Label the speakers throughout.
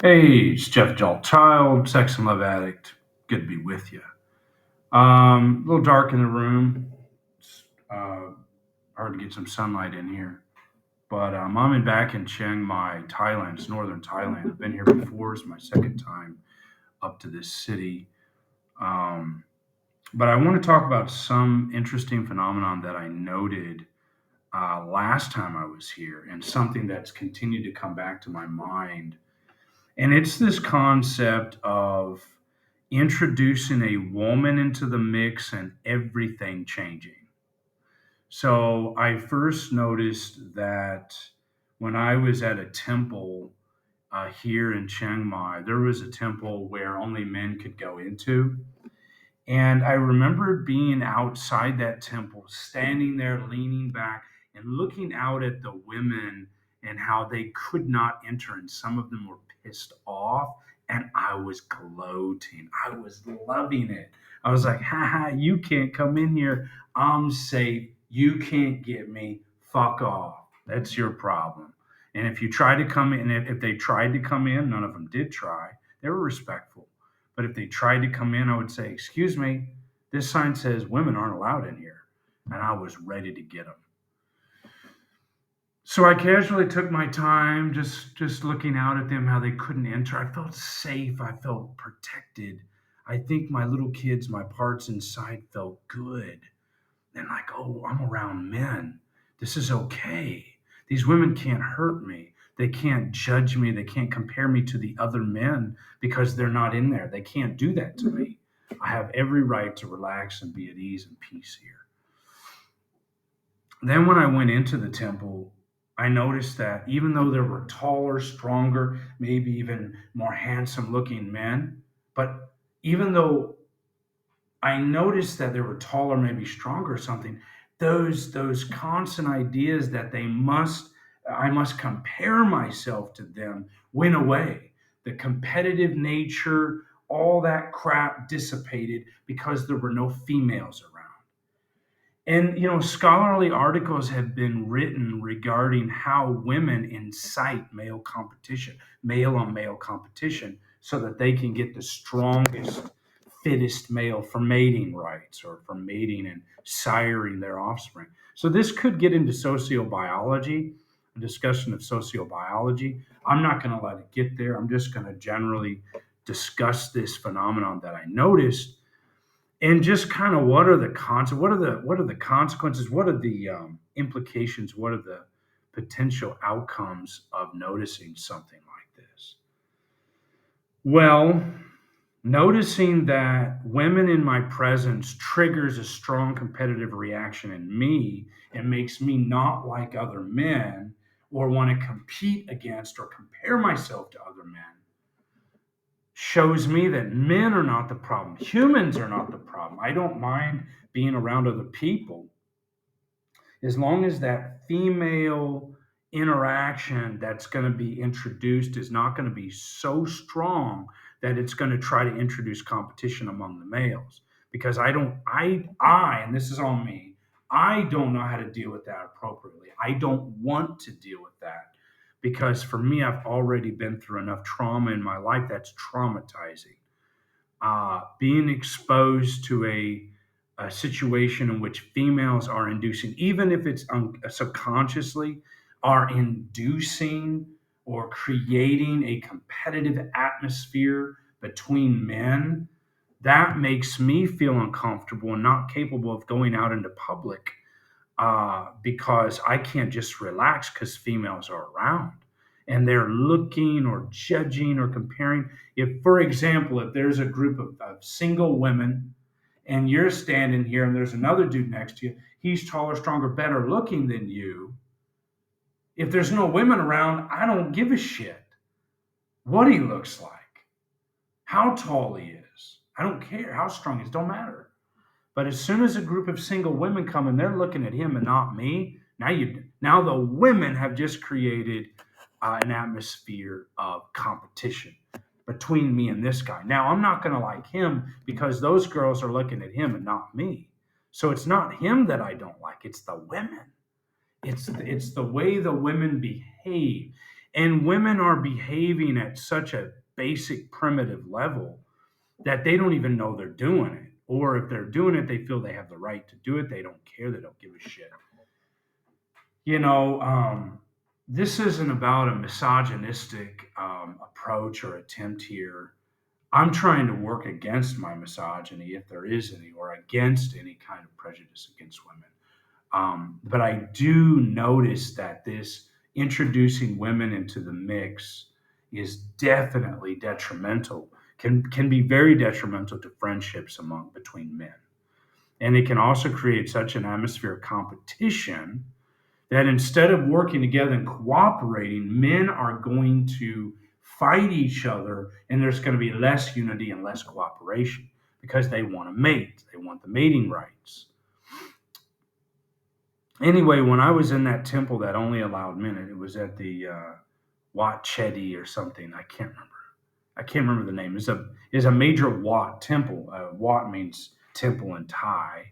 Speaker 1: Hey, it's Jeff Joel Child, Sex and Love Addict. Good to be with you. A little dark in the room. It's hard to get some sunlight in here. But back in Chiang Mai, Thailand. It's northern Thailand. I've been here before. It's my second time up to this city. Um, but I want to talk about some interesting phenomenon that I noted last time I was here and something that's continued to come back to my mind. And it's this concept of introducing a woman into the mix and everything changing. So I first noticed that when I was at a temple here in Chiang Mai, there was a temple where only men could go into. And I remember being outside that temple, standing there, leaning back, and looking out at the women and how they could not enter. And some of them were pissed off. And I was gloating. I was loving it. I was like, haha, you can't come in here. I'm safe. You can't get me. Fuck off. That's your problem. And if you try to come in, if they tried to come in, none of them did try. They were respectful. But if they tried to come in, I would say, "Excuse me, this sign says women aren't allowed in here." And I was ready to get them. So I casually took my time, just looking out at them, how they couldn't enter. I felt safe. I felt protected. I think my little kids, my parts inside felt good. And like, oh, I'm around men. This is okay. These women can't hurt me. They can't judge me. They can't compare me to the other men because they're not in there. They can't do that to me. I have every right to relax and be at ease and peace here. Then, when I went into the temple, I noticed that even though there were taller, stronger, maybe even more handsome looking men, but even though I noticed that they were taller, maybe stronger or something. Those constant ideas that I must compare myself to them went away. The competitive nature, all that crap dissipated because there were no females around. And scholarly articles have been written regarding how women incite male on male competition, so that they can get the strongest, fittest male for mating rights or for mating and siring their offspring. So this could get into sociobiology, a discussion of sociobiology. I'm not going to let it get there. I'm just going to generally discuss this phenomenon that I noticed, and just kind of what are the consequences, what are the implications, what are the potential outcomes of noticing something like this. Well, noticing that women in my presence triggers a strong competitive reaction in me and makes me not like other men or want to compete against or compare myself to other men shows me that men are not the problem. Humans are not the problem. I don't mind being around other people as long as that female interaction that's going to be introduced is not going to be so strong that it's going to try to introduce competition among the males. Because and this is on me, I don't know how to deal with that appropriately. I don't want to deal with that because for me, I've already been through enough trauma in my life that's traumatizing. Being exposed to a situation in which females are inducing, even if it's subconsciously, are inducing or creating a competitive atmosphere between men, that makes me feel uncomfortable and not capable of going out into public because I can't just relax because females are around and they're looking or judging or comparing. If, for example, if there's a group of single women and you're standing here and there's another dude next to you, he's taller, stronger, better looking than you. If there's no women around, I don't give a shit what he looks like, how tall he is. I don't care how strong he is, don't matter. But as soon as a group of single women come and they're looking at him and not me, now the women have just created an atmosphere of competition between me and this guy. Now I'm not going to like him because those girls are looking at him and not me. So it's not him that I don't like; it's the women. It's the way the women behave, And women are behaving at such a basic primitive level that they don't even know they're doing it. Or if they're doing it, they feel they have the right to do it. They don't care. They don't give a shit. You know, this isn't about a misogynistic approach or attempt here. I'm trying to work against my misogyny, if there is any, or against any kind of prejudice against women. But I do notice that this introducing women into the mix is definitely detrimental, can be very detrimental to friendships among between men. And it can also create such an atmosphere of competition that instead of working together and cooperating, men are going to fight each other, and there's going to be less unity and less cooperation because they want to mate. They want the mating rights. Anyway, when I was in that temple that only allowed men, it was at the Wat Chedi or something. I can't remember. I can't remember the name. It's a major Wat temple. Wat means temple in Thai,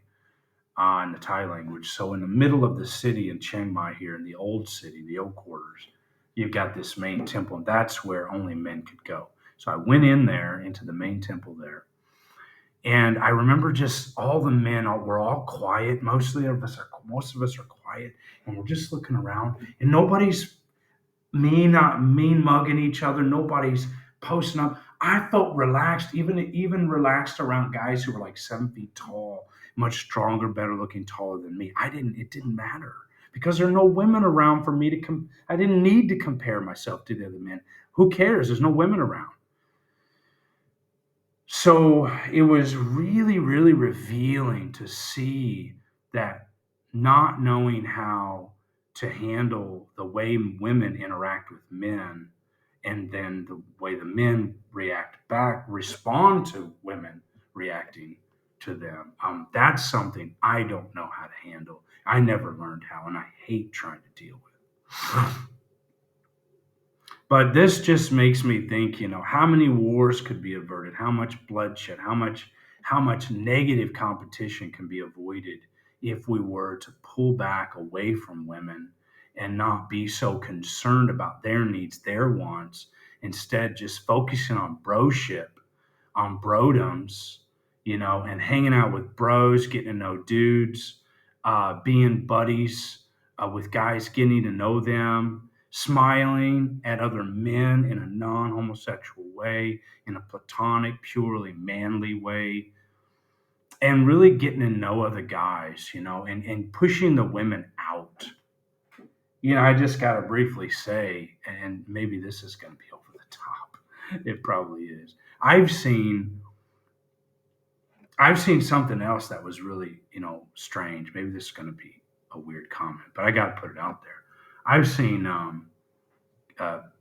Speaker 1: in the Thai language. So in the middle of the city in Chiang Mai here, in the old city, the old quarters, you've got this main temple, and that's where only men could go. So I went in there into the main temple there, and I remember just all the men were all quiet. Most of us are quiet, and we're just looking around, and nobody's mean mugging each other. Nobody's posting up. I felt relaxed, even relaxed around guys who were like 7 feet tall, much stronger, better looking, taller than me. I didn't. It didn't matter because there are no women around for me to come. I didn't need to compare myself to the other men. Who cares? There's no women around. So it was really, really revealing to see that not knowing how to handle the way women interact with men and then the way the men react back, respond to women reacting to them. That's something I don't know how to handle. I never learned how, and I hate trying to deal with. But this just makes me think, how many wars could be averted, how much bloodshed, how much negative competition can be avoided if we were to pull back away from women and not be so concerned about their needs, their wants, instead just focusing on broship, on brodoms, and hanging out with bros, getting to know dudes, being buddies with guys, getting to know them, smiling at other men in a non homosexual way, in a platonic, purely manly way, and really getting to know other guys, and pushing the women out. I just got to briefly say, and maybe this is going to be over the top. It probably is. I've seen something else that was really, strange. Maybe this is going to be a weird comment, but I got to put it out there. I've seen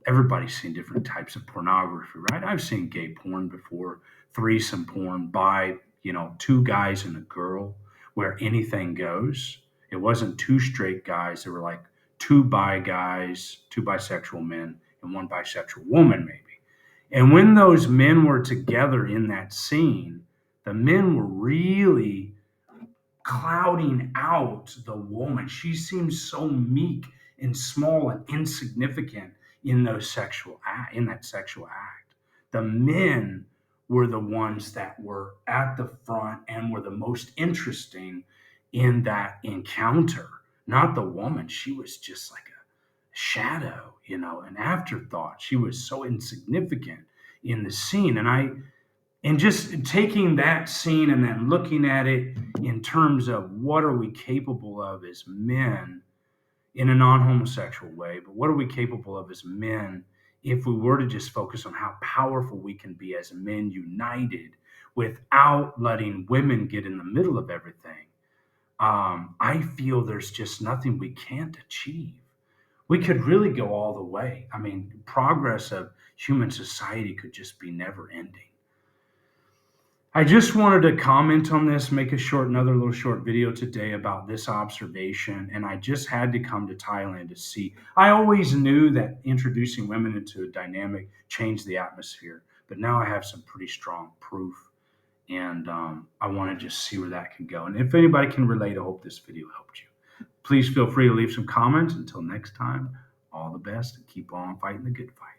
Speaker 1: everybody's seen different types of pornography, right? I've seen gay porn before, threesome porn by, two guys and a girl where anything goes. It wasn't two straight guys. There were like two bi guys, two bisexual men, and one bisexual woman, maybe. And when those men were together in that scene, the men were really clouding out the woman. She seems so meek and small and insignificant in that sexual act. The men were the ones that were at the front and were the most interesting in that encounter, not the woman. She was just like a shadow, an afterthought. She was so insignificant in the scene. And just taking that scene and then looking at it in terms of what are we capable of as men in a non-homosexual way, but what are we capable of as men if we were to just focus on how powerful we can be as men united without letting women get in the middle of everything. I feel there's just nothing we can't achieve. We could really go all the way. I mean, progress of human society could just be never ending. I just wanted to comment on this, make another little short video today about this observation, and I just had to come to Thailand to see. I always knew that introducing women into a dynamic changed the atmosphere, but now I have some pretty strong proof, and I want to just see where that can go. And if anybody can relate, I hope this video helped you. Please feel free to leave some comments. Until next time, all the best and keep on fighting the good fight.